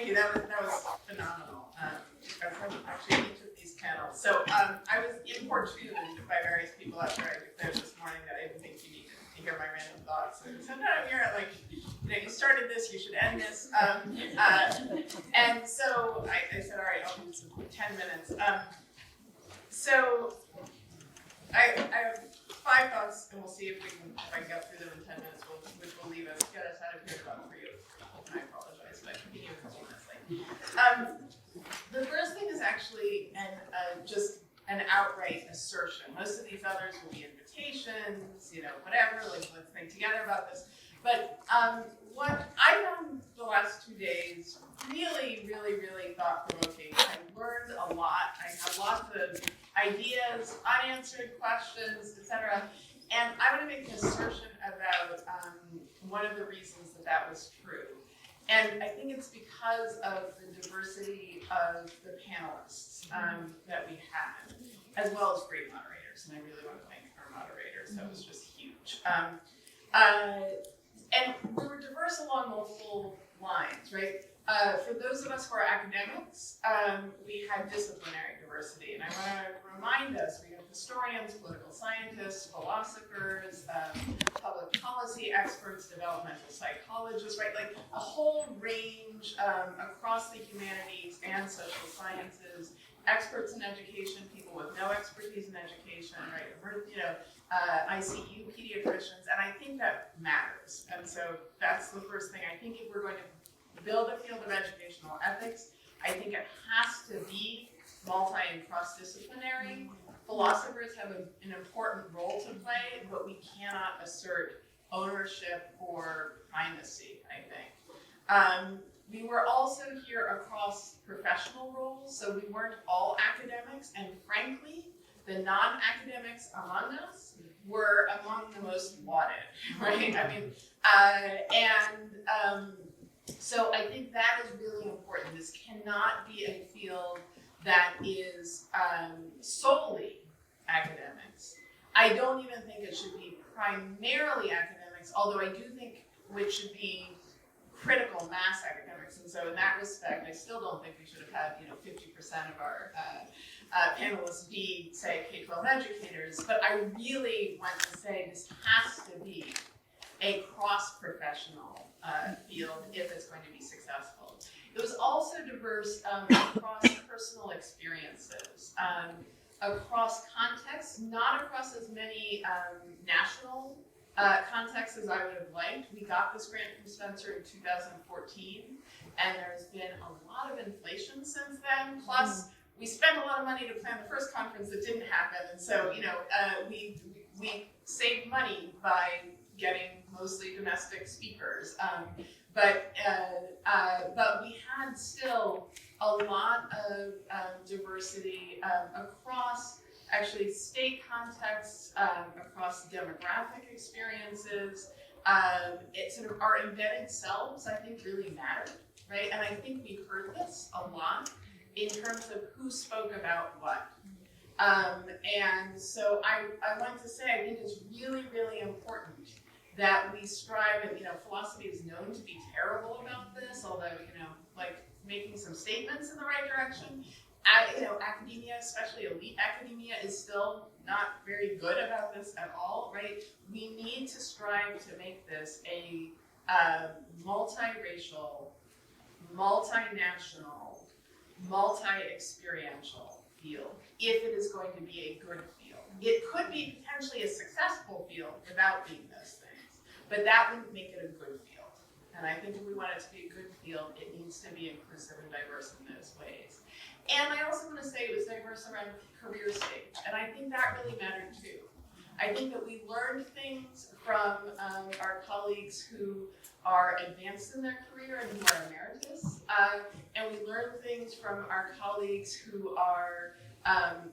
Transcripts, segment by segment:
Thank you. That was phenomenal. From actually each of these panels. So I was importuned by various people after I declared this morning that I didn't think you needed to hear my random thoughts. And so no, you're like, you started this, you should end this. And so I said, all right, I'll do some 10 minutes. So I have 5 thoughts, and we'll see if I can get through them in 10 minutes, which will get us out of here about 3 or 4. I apologize, but I can continue a couple minutes late. The first thing is actually just an outright assertion. Most of these others will be invitations, whatever, like let's think together about this. But what I found the last 2 days really, really, really thought-provoking. I learned a lot. I have lots of ideas, unanswered questions, etc. And I want to make an assertion about one of the reasons that was true. And I think it's because of the diversity of the panelists that we had, as well as great moderators. And I really want to thank our moderators. That was just huge. And we were diverse along multiple lines, right? For those of us who are academics, we had disciplinary diversity. And I want to remind us, we have historians, political scientists, philosophers, public policy experts, developmental psychologists, right? Like a whole range across the humanities and social sciences, experts in education, people with no expertise in education, right? ICU pediatricians, and I think that matters. And so that's the first thing. I think if we're going to build a field of educational ethics, I think it has to be multi and cross-disciplinary. Philosophers have an important role to play, but we cannot assert ownership or primacy, I think. We were also here across professional roles, so we weren't all academics, and frankly, the non-academics among us were among the most lauded, right? I mean, so I think that is really important. This cannot be a field that is solely academics. I don't even think it should be primarily academics, although I do think it should be critical mass academics. And so in that respect, I still don't think we should have had 50% of our panelists be, say, K-12 educators. But I really want to say this has to be a cross-professional field if it's going to be successful. It was also diverse across personal experiences, across contexts, not across as many national contexts as I would have liked. We got this grant from Spencer in 2014, and there's been a lot of inflation since then. Plus, we spent a lot of money to plan the first conference that didn't happen, and so we saved money by getting mostly domestic speakers. But we had still a lot of diversity across actually state contexts, across demographic experiences. Sort of our embedded selves, I think, really mattered, right? And I think we heard this a lot in terms of who spoke about what. And so I want to say, I think it's really, really important that we strive, and philosophy is known to be terrible about this, although, like making some statements in the right direction. Academia, especially elite academia, is still not very good about this at all, right? We need to strive to make this a multiracial, multinational, multi-experiential field, if it is going to be a good field. It could be potentially a successful field without being those things, but that wouldn't make it a good field. And I think if we want it to be a good field, it needs to be inclusive and diverse in those ways. And I also want to say it was diverse around career stage, and I think that really mattered too. I think that we learned things from our colleagues who are advanced in their career and who are emeritus, and we learned things from our colleagues who are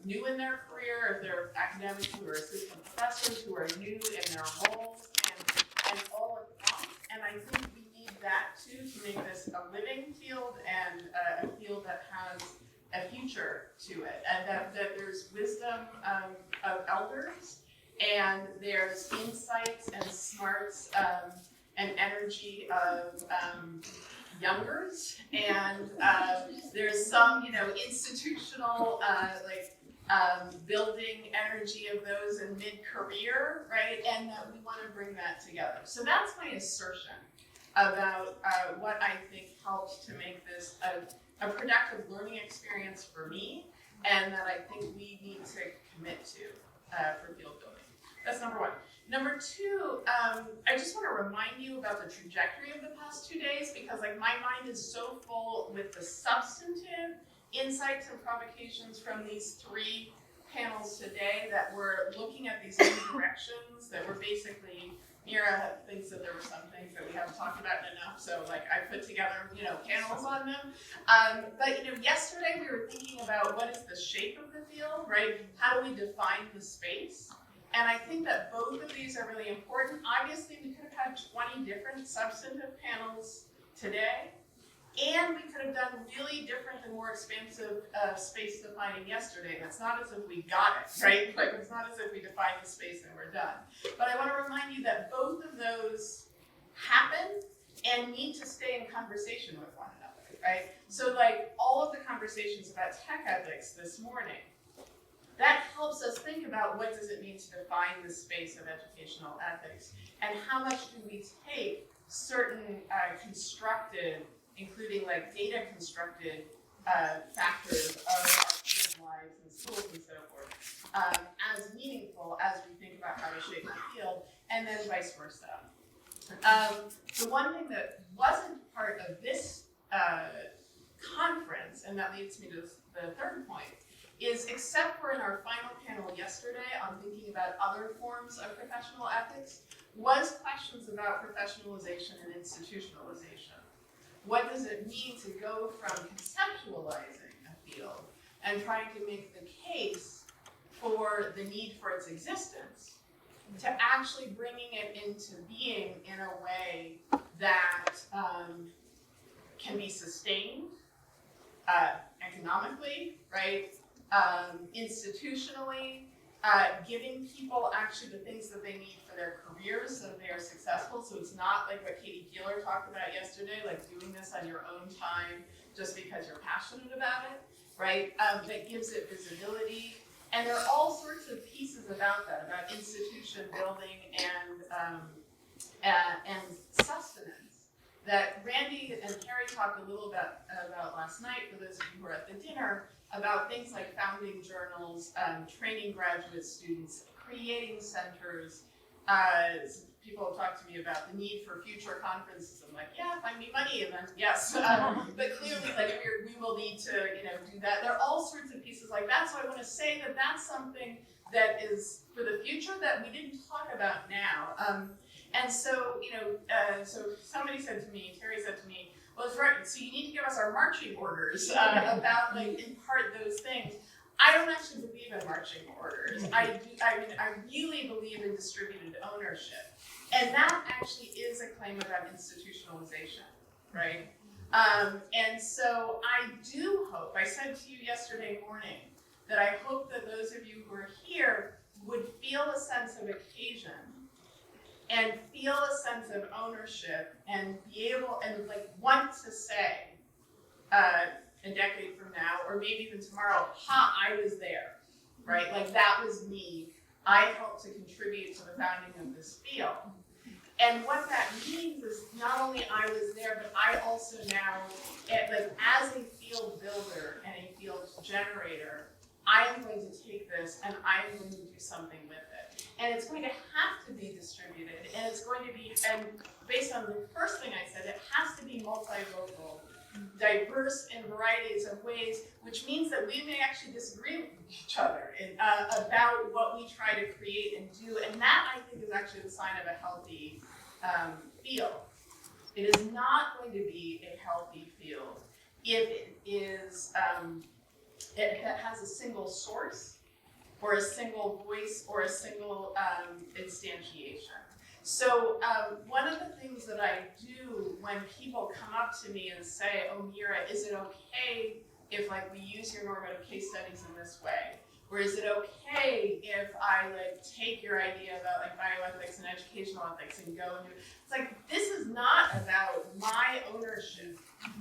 new in their career, if they're academics who are assistant professors, who are new in their roles, and all across. And I think we need that too to make this a living field and a field that has a future to it, and that there's wisdom of elders, and there's insights and smarts and energy of youngers, and there's some, institutional, building energy of those in mid-career, right? And that we want to bring that together. So that's my assertion about what I think helps to make this a productive learning experience for me, and that I think we need to commit to for field building. That's number one. Number two, I just want to remind you about the trajectory of the past 2 days, because my mind is so full with the substantive insights and provocations from these 3 panels today that we're looking at these new directions that we're basically, Mira thinks that there were some things that we haven't talked about enough, so I put together, panels on them. But yesterday we were thinking about what is the shape of the field, right? How do we define the space? And I think that both of these are really important. Obviously, we could have had 20 different substantive panels today, and we could have done really different and more expansive space defining yesterday. And it's not as if we got it, right? It's not as if we defined the space and we're done. But I want to remind you that both of those happen and need to stay in conversation with one another, right? So all of the conversations about tech ethics this morning, that helps us think about what does it mean to define the space of educational ethics, and how much do we take certain constructed, including data constructed factors of our kids' lives and schools and so forth, as meaningful as we think about how to shape the field, and then vice versa. The one thing that wasn't part of this conference, and that leads me to the third point, is except for in our final panel yesterday on thinking about other forms of professional ethics, was questions about professionalization and institutionalization. What does it mean to go from conceptualizing a field and trying to make the case for the need for its existence to actually bringing it into being in a way that can be sustained economically, right? Institutionally, giving people actually the things that they need for their careers so they are successful. So it's not like what Katie Keeler talked about yesterday, doing this on your own time just because you're passionate about it, right? That gives it visibility. And there are all sorts of pieces about that, about institution building and sustenance, that Randy and Harry talked a little about last night, for those of you who were at the dinner, about things like founding journals, training graduate students, creating centers. People have talked to me about the need for future conferences. I'm yeah, find me money, and then yes. But clearly, we will need to, do that. There are all sorts of pieces like that. So I want to say that that's something that is for the future that we didn't talk about now. And so, so somebody said to me, Terry said to me, well, it's right. So you need to give us our marching orders about, in part, those things. I don't actually believe in marching orders. I really believe in distributed ownership, and that actually is a claim about institutionalization, right? And so I do hope. I said to you yesterday morning that I hope that those of you who are here would feel a sense of occasion and feel a sense of ownership and be able and want to say a decade from now, or maybe even tomorrow, I was there, right? That was me. I helped to contribute to the founding of this field. And what that means is not only I was there, but I also now, as a field builder and a field generator, I am going to take this and I am going to do something with it. And it's going to have to be distributed, and it's going to be, and based on the first thing I said, it has to be multivocal, diverse in varieties of ways, which means that we may actually disagree with each other about what we try to create and do, and that, I think, is actually the sign of a healthy field. It is not going to be a healthy field if it is, it has a single source, or a single voice, or a single instantiation. So one of the things that I do when people come up to me and say, oh, Mira, is it okay if we use your normative case studies in this way? Or is it okay if I take your idea about bioethics and educational ethics and go and do it? It's this is not about my ownership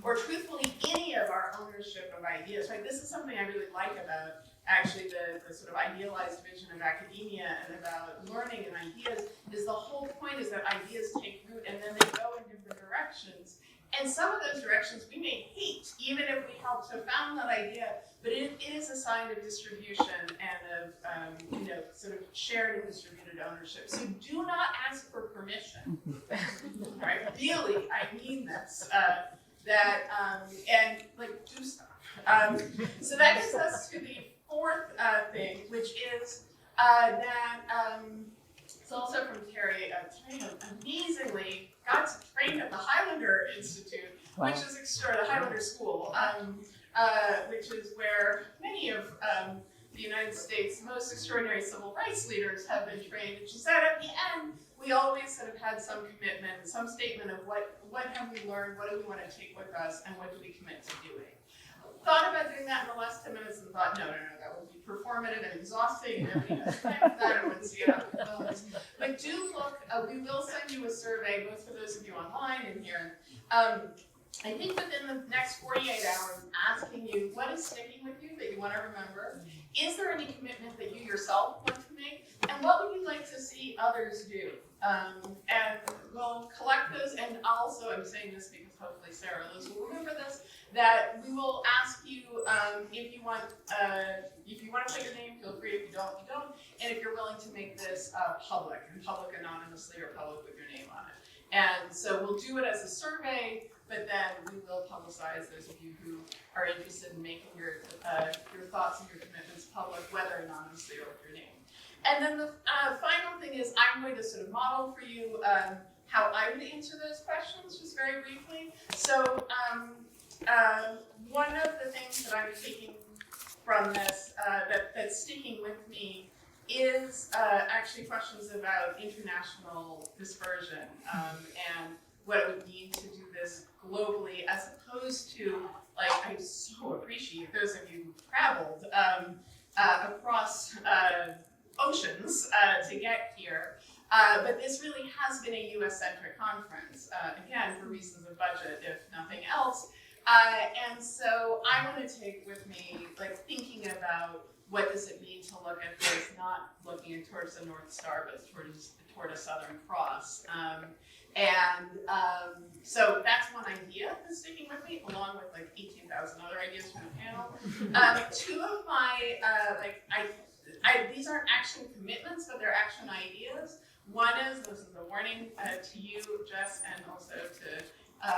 or truthfully any of our ownership of ideas, right? This is something I really like about actually the sort of idealized vision of academia and about learning and ideas, is the whole point is that ideas take root and then they go in different directions. And some of those directions we may hate, even if we help to found that idea, but it is a sign of distribution and of, sort of shared and distributed ownership. So do not ask for permission, right? Really, I mean this. And do stuff. So that gets us to the fourth thing, which is that it's also from Terry. Terry amazingly got trained at the Highlander Institute, which is the Highlander School, which is where many of the United States' most extraordinary civil rights leaders have been trained. And she said at the end, we always sort of had some commitment, some statement of what have we learned, what do we want to take with us, and what do we commit to doing. Thought about doing that in the last 10 minutes and thought, no, that would be performative and exhausting, and nobody has time for that, I wouldn't see it out the phones. But do look, we will send you a survey, both for those of you online and here. I think within the next 48 hours, asking you what is sticking with you that you want to remember. Is there any commitment that you yourself want to make? And what would you like to see others do? And we'll collect those, and also, I'm saying this because hopefully Sarah Liz will remember this, that we will ask you if you want to put your name, feel free. If you don't, you don't. And if you're willing to make this public anonymously or public with your name on it. And so we'll do it as a survey, but then we will publicize those of you who are interested in making your thoughts and your commitments public, whether anonymously or with your name. And then the final thing is I'm going to sort of model for you how I would answer those questions, just very briefly. So one of the things that I'm taking from this that's sticking with me is actually questions about international dispersion and what it would mean to do this globally, as opposed to, like, I so appreciate those of you who've traveled across oceans to get here. But this really has been a US-centric conference, again, for reasons of budget, if nothing else. And so I want to take with me, like, thinking about what does it mean to look at this, not looking towards the North Star, but toward a Southern Cross. So that's one idea that's sticking with me, along with like 18,000 other ideas from the panel. Two of my, these aren't action commitments, but they're action ideas. One is, this is a warning to you, Jess, and also to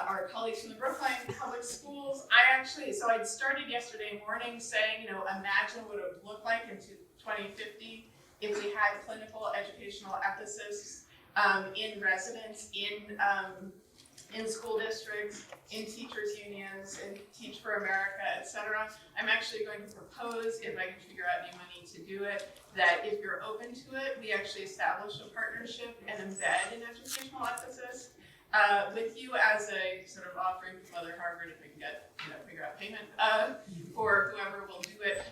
our colleagues from the Brookline Public Schools. I'd started yesterday morning saying, imagine what it would look like in 2050 if we had clinical educational ethicists in residence, in school districts, in teachers unions, in Teach for America, etc. I'm actually going to propose, if I can figure out any money to do it, that if you're open to it, we actually establish a partnership and embed an educational ethicist with you as a sort of offering from Mother Harvard, if we can get, figure out payment for whoever will do it.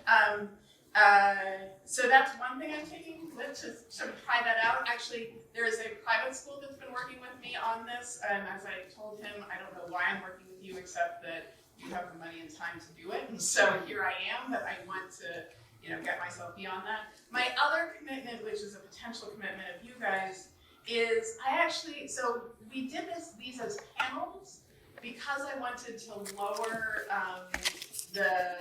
So that's one thing I'm taking. Let's just sort of try that out. Actually, there is a private school that's been working with me on this, and as I told him, I don't know why I'm working with you, except that you have the money and time to do it. And so here I am, but I want to, get myself beyond that. My other commitment, which is a potential commitment of you guys, is so we did these as panels because I wanted to lower the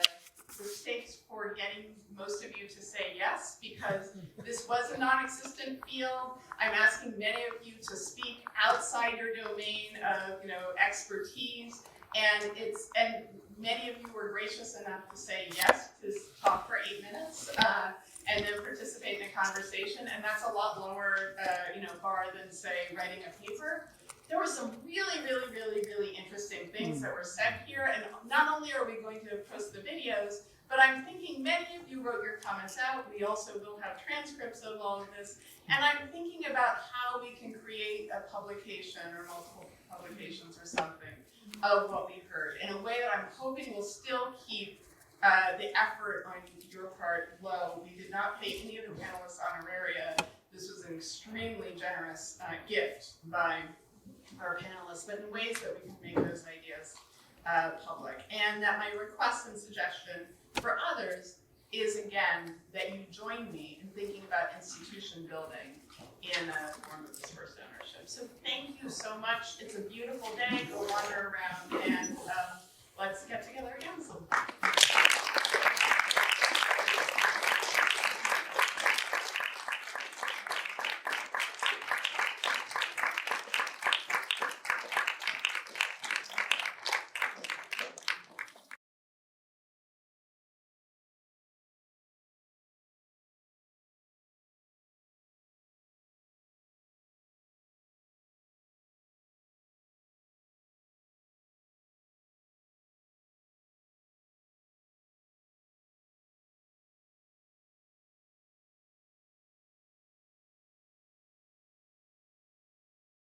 stakes for getting most of you to say yes, because this was a non-existent field. I'm asking many of you to speak outside your domain of expertise, and many of you were gracious enough to say yes to talk for 8 minutes and then participate in a conversation, and that's a lot lower bar than, say, writing a paper. There were some really, really, really, really interesting things that were said here, and not only are we going to post the videos, but I'm thinking many of you wrote your comments out. We also will have transcripts of all of this, and I'm thinking about how we can create a publication or multiple publications or something of what we heard in a way that I'm hoping will still keep the effort on your part low. We did not pay any of the panelists honoraria. This was an extremely generous gift by our panelists, but in ways that we can make those ideas public. And that my request and suggestion for others is, again, that you join me in thinking about institution building in a form of dispersed ownership. So thank you so much. It's a beautiful day. Go wander around and let's get together again sometime.